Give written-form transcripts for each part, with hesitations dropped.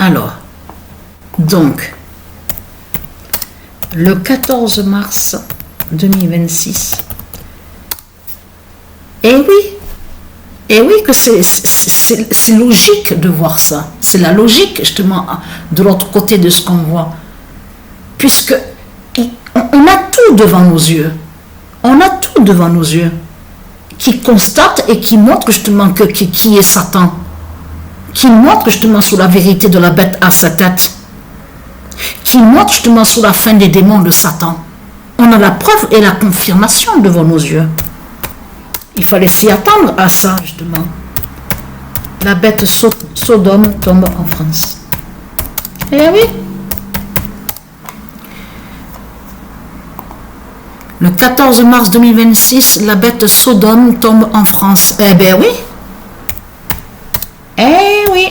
Alors, donc, le 14 mars 2026, et oui que c'est logique de voir ça. C'est la logique, justement, de l'autre côté de ce qu'on voit. Puisque on a tout devant nos yeux. On a tout devant nos yeux. Qui constate et qui montre justement qui est Satan. Qui montre justement sur la vérité de la bête à sa tête. Qui montre justement sur la fin des démons de Satan. On a la preuve et la confirmation devant nos yeux. Il fallait s'y attendre à ça, justement. La bête Sodome tombe en France. Eh oui. Le 14 mars 2026, la bête Sodome tombe en France. Eh bien oui. Eh oui.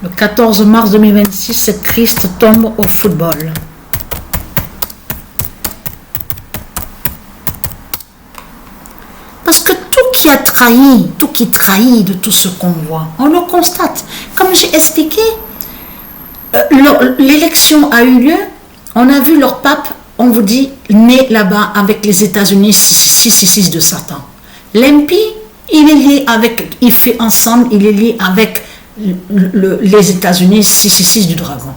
Le 14 mars 2026, Christ tombe au football. Parce que tout qui trahit de tout ce qu'on voit, on le constate. Comme j'ai expliqué, l'élection a eu lieu, on a vu leur pape, on vous dit, né là-bas avec les États-Unis 666 de Satan. L'impie, il est lié avec, il fait ensemble, il est lié avec les États-Unis 666 du dragon.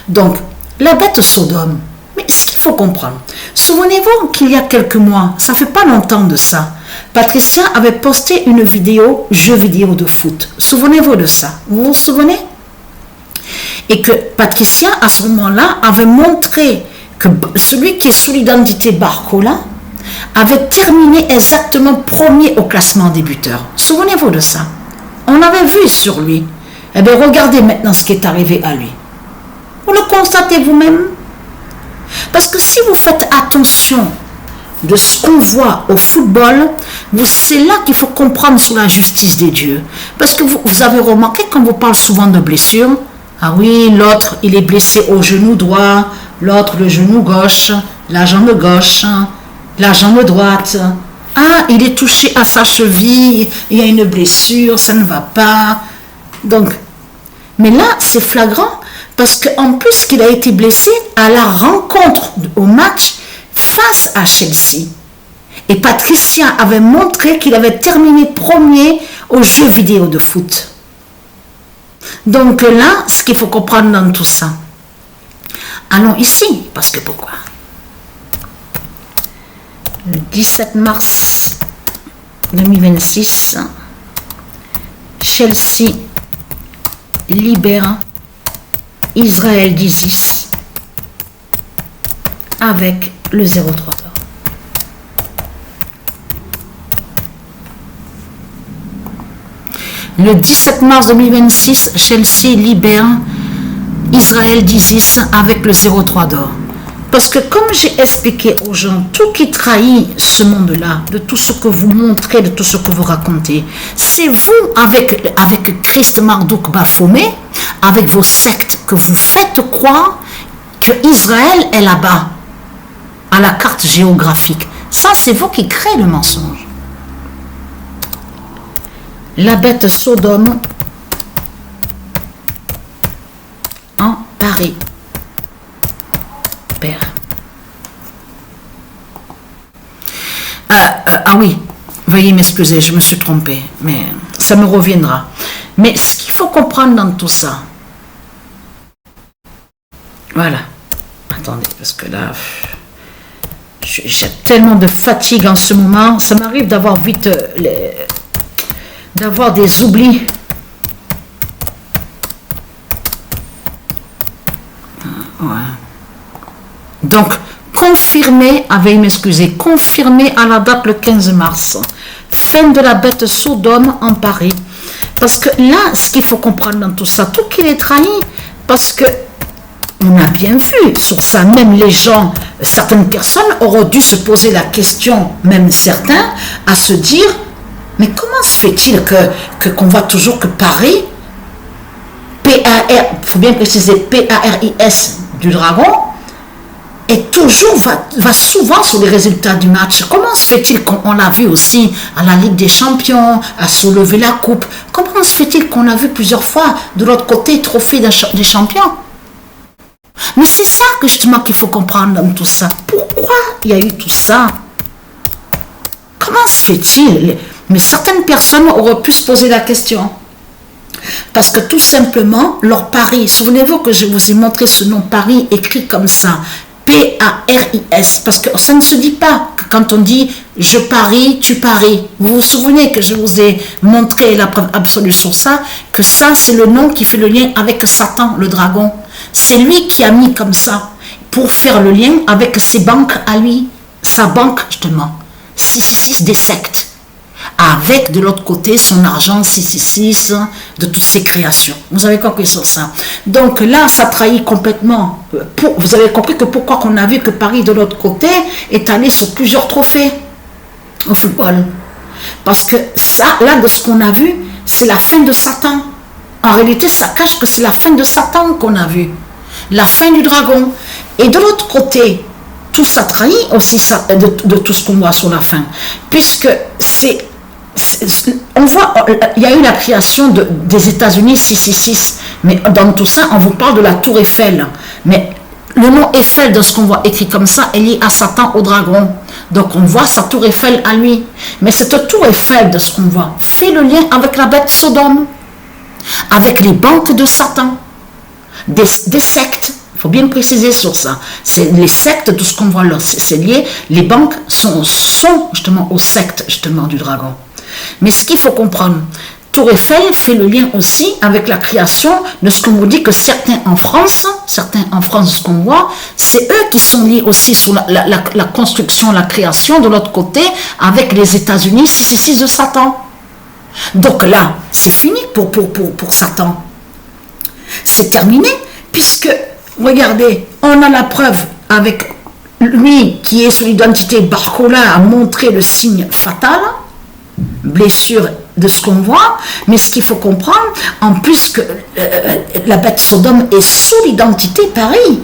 Donc, la bête Sodome, mais ce qu'il faut comprendre, souvenez-vous qu'il y a quelques mois, ça fait pas longtemps de ça, Patricia avait posté une vidéo, jeu vidéo de foot. Souvenez-vous de ça. Vous vous souvenez? Et que Patricia, à ce moment-là, avait montré que celui qui est sous l'identité Barcola avait terminé exactement premier au classement des buteurs. Souvenez-vous de ça. On avait vu sur lui. Eh bien, regardez maintenant ce qui est arrivé à lui. Vous le constatez vous-même? Parce que si vous faites attention de ce qu'on voit au football, c'est là qu'il faut comprendre sur la justice des dieux. Parce que vous avez remarqué quand vous parle souvent de blessures, ah oui, l'autre il est blessé au genou droit, l'autre le genou gauche, la jambe gauche, la jambe droite. Ah, il est touché à sa cheville, il y a une blessure, ça ne va pas. Donc, mais là c'est flagrant parce qu'en plus qu'il a été blessé à la rencontre au match face à Chelsea. Et Patricia avait montré qu'il avait terminé premier au jeu vidéo de foot. Donc là, ce qu'il faut comprendre dans tout ça. Allons ici, parce que pourquoi? Le 17 mars 2026, Chelsea libère Israël d'ISIS avec le 0,3 d'or. Le 17 mars 2026, Chelsea libère Israël d'ISIS avec le 0,3 d'or. Parce que comme j'ai expliqué aux gens, tout qui trahit ce monde-là, de tout ce que vous montrez, de tout ce que vous racontez, c'est vous avec Christ Marduk Baphomet, avec vos sectes, que vous faites croire que Israël est là-bas, à la carte géographique. Ça, c'est vous qui créez le mensonge. La bête Sodome en Paris. Père. Ah oui, veuillez m'excuser, je me suis trompée, mais ça me reviendra. Mais ce qu'il faut comprendre dans tout ça, voilà. Attendez, parce que là, j'ai tellement de fatigue en ce moment, ça m'arrive d'avoir vite d'avoir des oublis. Ouais. Donc, confirmé, veuillez m'excuser, confirmé à la date le 15 mars. Fin de la bête Sodome en Paris. Parce que là, ce qu'il faut comprendre dans tout ça, tout qu'il est trahi, parce que on a bien vu sur ça, même les gens, certaines personnes auraient dû se poser la question, même certains, à se dire, mais comment se fait-il qu'on voit toujours que Paris, il faut bien préciser P-A-R-I-S du dragon, et toujours va souvent sur les résultats du match. Comment se fait-il qu'on l'a vu aussi à la Ligue des Champions, à soulever la coupe? Comment se fait-il qu'on l'a vu plusieurs fois de l'autre côté, trophée des champions? Mais c'est ça que justement qu'il faut comprendre dans tout ça. Pourquoi il y a eu tout ça? Comment se fait-il? Mais certaines personnes auraient pu se poser la question. Parce que tout simplement, leur pari, souvenez-vous que je vous ai montré ce nom Paris écrit comme ça, P-A-R-I-S, parce que ça ne se dit pas que quand on dit je parie, tu paries. Vous vous souvenez que je vous ai montré la preuve absolue sur ça, que ça c'est le nom qui fait le lien avec Satan, le dragon. C'est lui qui a mis comme ça, pour faire le lien avec ses banques à lui, sa banque justement, 666 des sectes. Avec de l'autre côté son argent 666 de toutes ses créations. Vous avez compris sur ça. Donc là, ça trahit complètement. Vous avez compris que pourquoi qu'on a vu que Paris de l'autre côté est allé sur plusieurs trophées au football. Parce que ça, là, de ce qu'on a vu, c'est la fin de Satan. En réalité, ça cache que c'est la fin de Satan qu'on a vu. La fin du dragon. Et de l'autre côté, tout ça trahit aussi ça, de tout ce qu'on voit sur la fin. Puisque on voit, il y a eu la création des États-Unis 666, mais dans tout ça, on vous parle de la tour Eiffel. Mais le nom Eiffel, de ce qu'on voit écrit comme ça, est lié à Satan, au dragon. Donc on voit sa tour Eiffel à lui. Mais cette tour Eiffel, de ce qu'on voit, fait le lien avec la bête Sodome, avec les banques de Satan, des sectes. Il faut bien préciser sur ça. C'est les sectes, tout ce qu'on voit là, c'est lié. Les banques sont justement aux sectes justement du dragon. Mais ce qu'il faut comprendre, Tour Eiffel fait le lien aussi avec la création de ce qu'on vous dit que certains en France, de ce qu'on voit, c'est eux qui sont liés aussi sur la construction, la création de l'autre côté avec les États-Unis 666 de Satan. Donc là, c'est fini pour Satan. C'est terminé puisque, regardez, on a la preuve avec lui qui est sur l'identité Barcola a montré le signe fatal, blessure de ce qu'on voit, mais ce qu'il faut comprendre, en plus que la bête Sodome est sous l'identité Paris.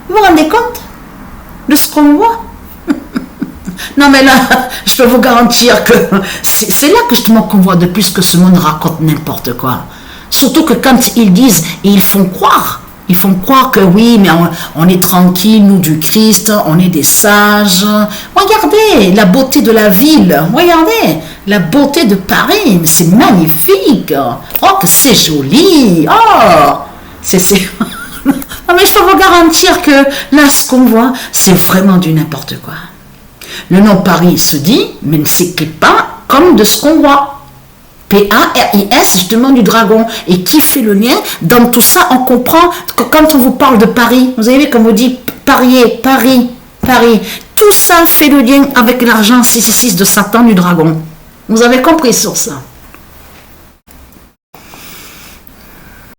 Vous vous rendez compte de ce qu'on voit? Non mais là, je peux vous garantir que c'est là que justement qu'on voit de plus que ce monde raconte n'importe quoi. Surtout que quand ils disent, et ils font croire que oui, mais on est tranquille, nous du Christ, on est des sages. Regardez la beauté de la ville, regardez la beauté de Paris, c'est magnifique. Oh, que c'est joli. Oh, c'est... Non, mais je peux vous garantir que là, ce qu'on voit, c'est vraiment du n'importe quoi. Le nom Paris se dit, mais ne s'écrit pas comme de ce qu'on voit. P-A-R-I-S, justement du dragon. Et qui fait le lien? Dans tout ça, on comprend que quand on vous parle de Paris, vous avez vu comme on dit parier, Paris, tout ça fait le lien avec l'argent 666 de Satan du dragon. Vous avez compris sur ça?